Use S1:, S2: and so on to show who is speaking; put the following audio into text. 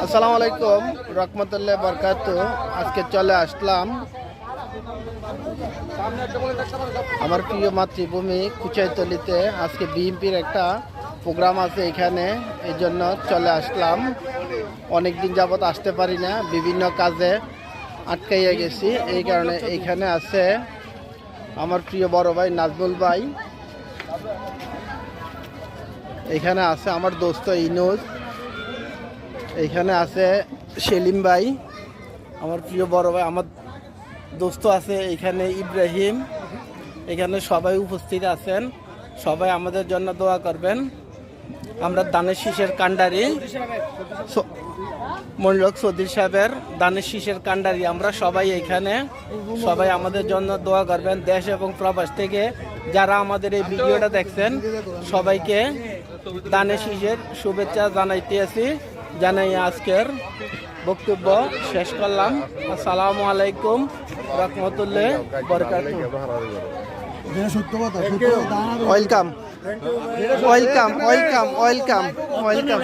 S1: আসসালামু আলাইকুম রহমতুল্লাহ বরকাতুহ। আজকে চলে আসলাম আমার প্রিয় মাতৃভূমি কুচাইতলিতে। আজকে বিএনপির একটা প্রোগ্রাম আছে এখানে, এই জন্য চলে আসলাম। অনেক দিন যাবত আসতে পারি না, বিভিন্ন কাজে আটকাইয়া গেছি। এই কারণে এইখানে আছে আমার প্রিয় বড় ভাই নাজমুল ভাই, এখানে আছে আমার দোস্ত ইনুজ, এখানে আছে সেলিম ভাই আমার প্রিয় বড় ভাই, আমার দোস্ত আছে এখানে ইব্রাহিম। এখানে সবাই উপস্থিত আছেন, সবাই আমাদের জন্য দোয়া করবেন। আমরা দানের শীষের কান্ডারি মনিরক চৌধুরী সাহেবের দানের শীষের কান্ডারি আমরা সবাই এখানে, সবাই আমাদের জন্য দোয়া করবেন। দেশ এবং প্রবাস থেকে যারা আমাদের এই ভিডিওটা দেখছেন সবাইকে দানের শীষের শুভেচ্ছা জানাইতেছি। জানাই আজকের বক্তব্য শেষ করলাম। আসসালামু আলাইকুম রহমতুল্লাহ বরকাতুহ। Welcome welcome welcome welcome welcome.